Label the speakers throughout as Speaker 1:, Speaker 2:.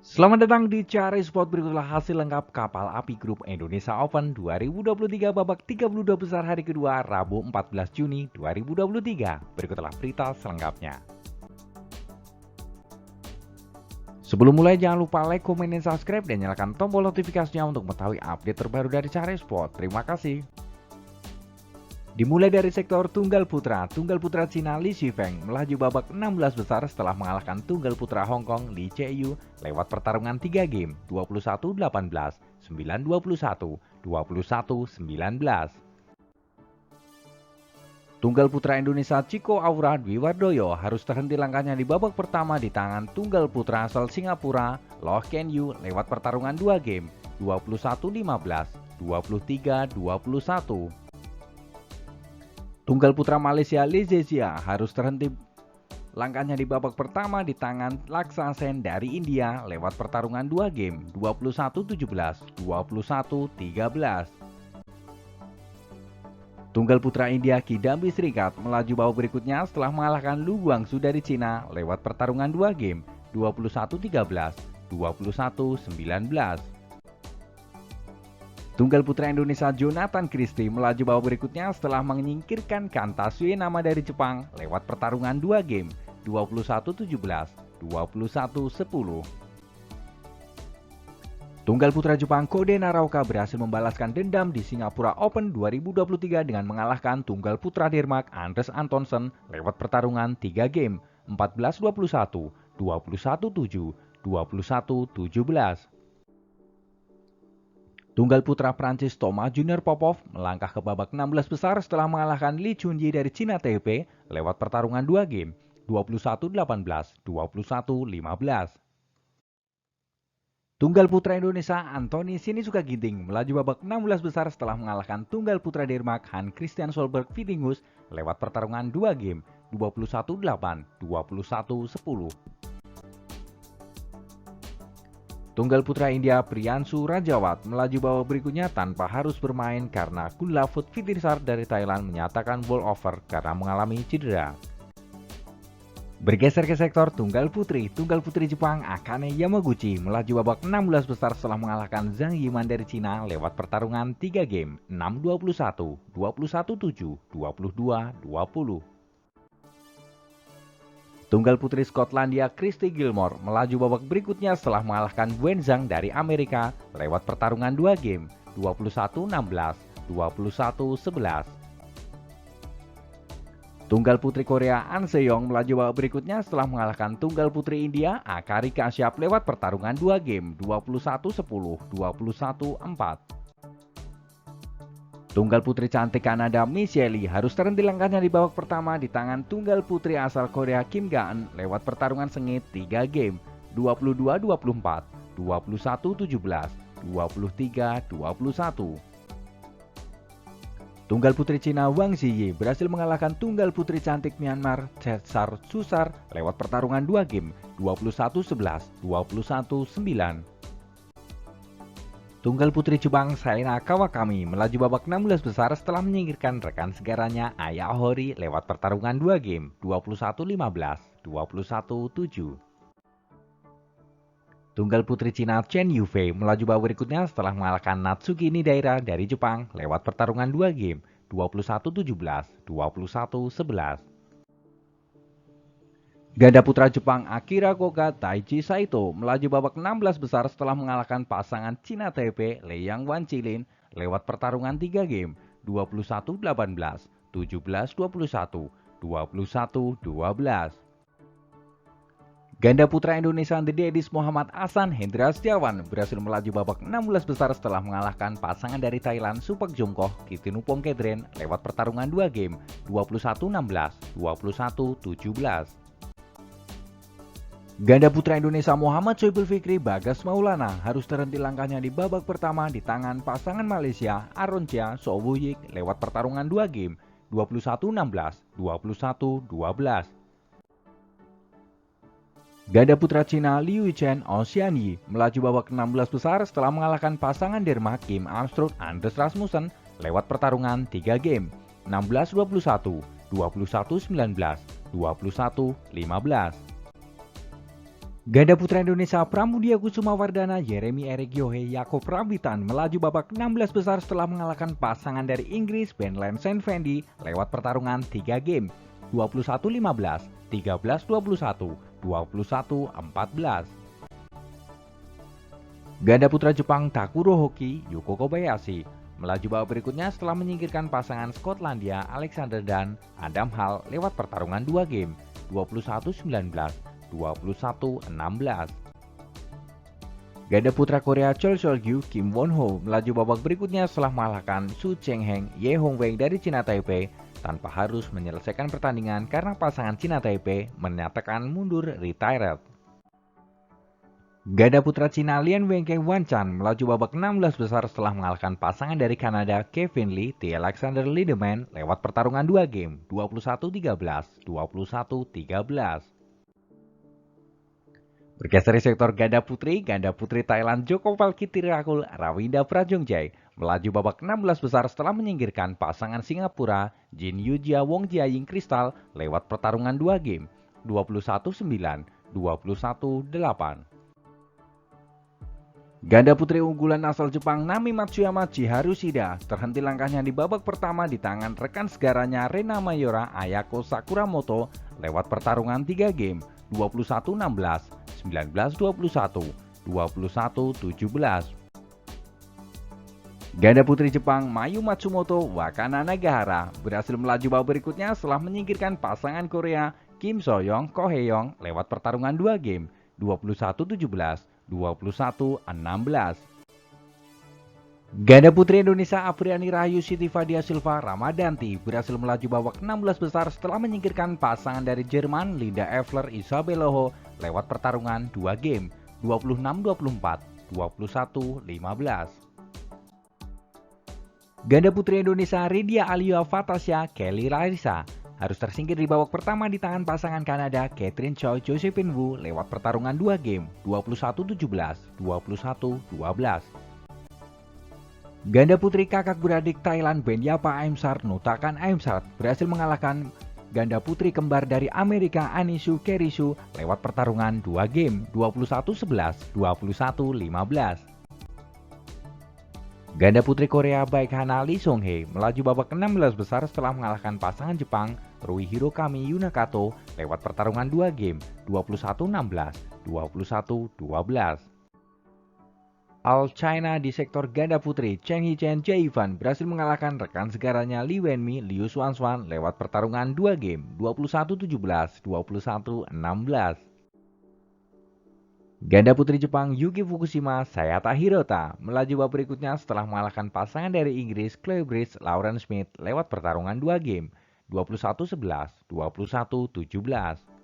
Speaker 1: Selamat datang di Cari Sport, berikutlah hasil lengkap Kapal Api Grup Indonesia Open 2023 babak 32 besar hari kedua Rabu 14 Juni 2023. Berikutlah berita selengkapnya. Sebelum mulai jangan lupa like, komen, dan subscribe dan nyalakan tombol notifikasinya untuk mengetahui update terbaru dari Cari Sport. Terima kasih. Dimulai dari sektor tunggal putra Cina Li Shifeng melaju babak 16 besar setelah mengalahkan tunggal putra Hong Kong Li Cheyu lewat pertarungan 3 game 21-18, 9-21, 21-19. Tunggal putra Indonesia Chico Aura Dwi Wardoyo harus terhenti langkahnya di babak pertama di tangan tunggal putra asal Singapura Loh Ken Yew lewat pertarungan 2 game 21-15, 23-21. Tunggal putra Malaysia Lee Zezia harus terhenti langkahnya di babak pertama di tangan Laksa Sen dari India lewat pertarungan 2 game 21-17, 21-13. Tunggal putra India Kidambi Srikat melaju babak berikutnya setelah mengalahkan Lu Guangzu dari Cina lewat pertarungan 2 game 21-13, 21-19. Tunggal putra Indonesia Jonathan Christie melaju babak berikutnya setelah menyingkirkan Kanta Suyenama dari Jepang lewat pertarungan 2 game 21-17, 21-10. Tunggal putra Jepang Kode Naraoka berhasil membalaskan dendam di Singapura Open 2023 dengan mengalahkan tunggal putra Denmark Andres Antonsen lewat pertarungan 3 game 14-21, 21-7, 21-17. Tunggal putra Prancis Thomas Junior Popov melangkah ke babak 16 besar setelah mengalahkan Li Chunji dari Cina Taipei lewat pertarungan 2 game 21-18, 21-15. Tunggal putra Indonesia Anthony Sinisuka Ginting melaju babak 16 besar setelah mengalahkan tunggal putra Denmark Hans Christian Solberg Vittinghus lewat pertarungan 2 game 21-8, 21-10. Tunggal putra India Priyansu Rajawat melaju babak berikutnya tanpa harus bermain karena Kulafut Fitirsar dari Thailand menyatakan ball over karena mengalami cedera. Bergeser ke sektor tunggal putri Jepang Akane Yamaguchi melaju babak 16 besar setelah mengalahkan Zhang Yiman dari Cina lewat pertarungan 3 game 6-21, 21-7, 22-20. Tunggal putri Skotlandia Christy Gilmore melaju babak berikutnya setelah mengalahkan Wen Zhang dari Amerika lewat pertarungan 2 game 21-16, 21-11. Tunggal putri Korea An Se-young melaju babak berikutnya setelah mengalahkan tunggal putri India Akari Kashyap lewat pertarungan 2 game 21-10, 21-4. Tunggal putri cantik Kanada Michelle Lee harus terhenti langkahnya di babak pertama di tangan tunggal putri asal Korea Kim Ga-eun lewat pertarungan sengit 3 game 22-24, 21-17, 23-21. Tunggal putri Cina Wang Ziyi berhasil mengalahkan tunggal putri cantik Myanmar Chetsar Susar lewat pertarungan 2 game 21-11, 21-9. Tunggal putri Jepang Saina Kawakami melaju babak 16 besar setelah menyingkirkan rekan segaranya Aya Ohori lewat pertarungan 2 game 21-15, 21-7. Tunggal putri Cina Chen Yufei melaju babak berikutnya setelah mengalahkan Natsuki Nidaira dari Jepang lewat pertarungan 2 game 21-17, 21-11. Ganda putra Jepang Akira Koga Taichi Saito melaju babak 16 besar setelah mengalahkan pasangan Cina Taipei Liang Wanqilin lewat pertarungan 3 game 21-18, 17-21, 21-12. Ganda putra Indonesia The Daddies Muhammad Ahsan Hendra Setiawan berhasil melaju babak 16 besar setelah mengalahkan pasangan dari Thailand Supak Jongkoh Kitinupong Kedren lewat pertarungan 2 game 21-16, 21-17. Ganda putra Indonesia Muhammad Soebul Fikri Bagas Maulana harus terhenti langkahnya di babak pertama di tangan pasangan Malaysia Aroncia Sowuyik lewat pertarungan 2 game 21-16, 21-12. Ganda putra Cina Liu Chen Oceani melaju babak 16 besar setelah mengalahkan pasangan Denmark Kim Armstrong Anders Rasmussen lewat pertarungan 3 game 16-21, 21-19, 21-15. Ganda putra Indonesia Pramudia Kusuma Wardana, Jeremy Eric Yohe, Yaakob Rambitan melaju babak 16 besar setelah mengalahkan pasangan dari Inggris Ben Lensen Fendi lewat pertarungan 3 game, 21-15, 13-21, 21-14. Ganda putra Jepang Takuro Hoki, Yuko Kobayashi melaju babak berikutnya setelah menyingkirkan pasangan Skotlandia Alexander dan Adam Hall lewat pertarungan 2 game, 21-19, 21-16. Ganda putra Korea Chol Sol-gyu Kim Won-ho melaju babak berikutnya setelah mengalahkan Su Cheng-heng Ye Hong-wei dari Cina Taipei tanpa harus menyelesaikan pertandingan karena pasangan Cina Taipei menyatakan mundur retired. Ganda putra Cina Lian Weikeng Wanchan melaju babak 16 besar setelah mengalahkan pasangan dari Kanada Kevin Lee T. Alexander Lindemann lewat pertarungan 2 game, 21-13, 21-13. Bergeser di sektor ganda putri Thailand Joko Palkitirakul Rawinda Prajongjai melaju babak 16 besar setelah menyingkirkan pasangan Singapura Jin Yujia Wong Jiaying Kristal lewat pertarungan 2 game, 21-9, 21-8. Ganda putri unggulan asal Jepang Nami Matsuyama Chiharu Shida terhenti langkahnya di babak pertama di tangan rekan segaranya Rena Mayora Ayako Sakuramoto lewat pertarungan 3 game, 21-16, 19-21, 21-17. Ganda putri Jepang Mayu Matsumoto Wakana Nagahara berhasil melaju babak berikutnya setelah menyingkirkan pasangan Korea Kim So-young Ko Hye-young lewat pertarungan 2 game, 21-17, 21-16. Ganda putri Indonesia Apriani Rahayu Siti Fadia Silva Ramadanti berhasil melaju babak 16 besar setelah menyingkirkan pasangan dari Jerman Linda Evler Isabel Loho lewat pertarungan 2 game, 26-24, 21-15. Ganda putri Indonesia Ridya Alia Fatasya Kelly Larissa harus tersingkir di babak pertama di tangan pasangan Kanada Catherine Choi Josephine Wu lewat pertarungan 2 game, 21-17, 21-12. Ganda putri kakak beradik Thailand Benyapa Aimsart Nutakan Aimsart berhasil mengalahkan ganda putri kembar dari Amerika Anisu Kerisu lewat pertarungan 2 game, 21-11, 21-15. Ganda putri Korea Baekhana Lee Song-hye melaju babak 16 besar setelah mengalahkan pasangan Jepang Rui Hirokami Yunakato lewat pertarungan 2 game, 21-16, 21-12. All China di sektor ganda putri Cheng Hee-chen Jie-fan berhasil mengalahkan rekan segaranya Li Wenmi Liu Xuanxuan lewat pertarungan 2 game, 21-17, 21-16. Ganda putri Jepang Yuki Fukushima Sayata Hirota melaju babak berikutnya setelah mengalahkan pasangan dari Inggris Chloe Bridge Lauren Smith lewat pertarungan 2 game, 21-11, 21-17.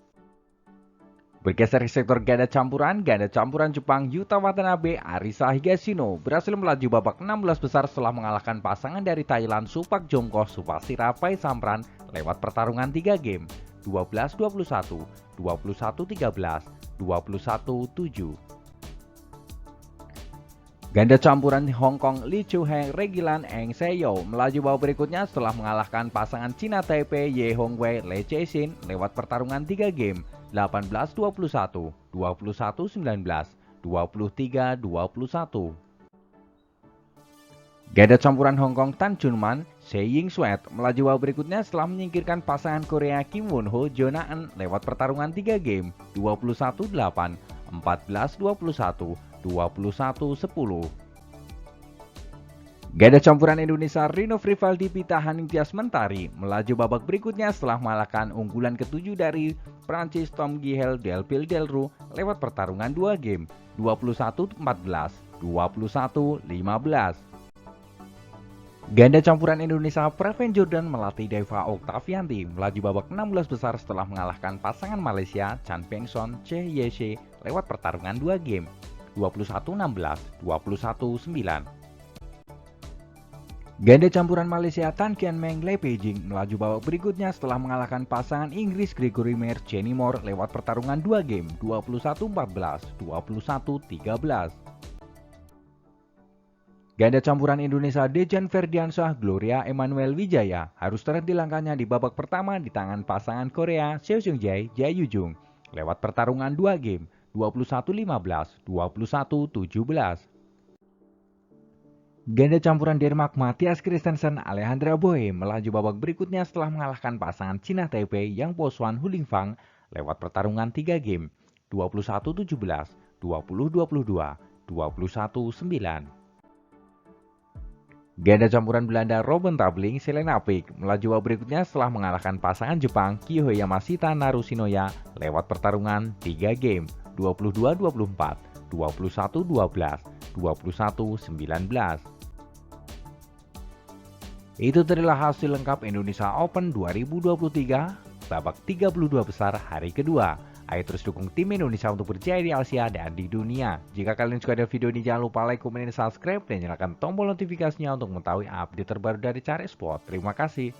Speaker 1: Bergeser ke sektor ganda campuran Jepang Yuta Watanabe Arisa Higashino berhasil melaju babak 16 besar setelah mengalahkan pasangan dari Thailand Supak Jongkoh Supasira Paisampran lewat pertarungan 3 game, 12-21, 21-13, 21-7. Ganda campuran Hong Kong Lee Chu Heng Regilan Eng Seyo melaju babak berikutnya setelah mengalahkan pasangan Cina Taipei Ye Hongwei Lee Chexin lewat pertarungan 3 game, 18-21, 21-19, 23-21. Ganda campuran Hong Kong Tan Chunman Se Ying Sweat melaju babak berikutnya setelah menyingkirkan pasangan Korea Kim Won Ho Jona Eun lewat pertarungan 3 game, 21-8, 14-21, 21-10. Ganda campuran Indonesia Rino Frivaldi Pita Haningtyas Mentari melaju babak berikutnya setelah mengalahkan unggulan ke-7 dari Prancis Tom Gihel Delpil Delru lewat pertarungan 2 game, 21-14, 21-15. Ganda campuran Indonesia Praven Jordan melatih Deva Oktavianti melaju babak 16 besar setelah mengalahkan pasangan Malaysia Chan Peng Son Che Yeshe lewat pertarungan 2 game, 21-16, 21-9. Ganda campuran Malaysia Tan Kian Meng Lee Pei-jing melaju babak berikutnya setelah mengalahkan pasangan Inggris Gregory Mayer Jenny Moore lewat pertarungan 2 game, 21-14, 21-13. Ganda campuran Indonesia Dejan Ferdiansyah Gloria Emmanuel Wijaya harus terhenti langkahnya di babak pertama di tangan pasangan Korea Seo Seung-jae Jae Yu-jung lewat pertarungan 2 game, 21-15, 21-17. Ganda campuran Denmark Mathias Christensen Alejandra Boe melaju babak berikutnya setelah mengalahkan pasangan Cina Taipei Yang Poswan Hulingfang lewat pertarungan 3 game, 21-17, 20-22, 21-9. Ganda campuran Belanda Robin Tabling Selena Pick melaju babak berikutnya setelah mengalahkan pasangan Jepang Kiho Yamashita Narushinoya lewat pertarungan 3 game, 22-24, 21-12, 21-19. Itu adalah hasil lengkap Indonesia Open 2023 babak 32 besar hari kedua. Ayo terus dukung tim Indonesia untuk berjaya di Asia dan di dunia. Jika kalian suka dengan video ini, jangan lupa like, komen, dan subscribe, dan nyalakan tombol notifikasinya untuk mengetahui update terbaru dari Cari Sport. Terima kasih.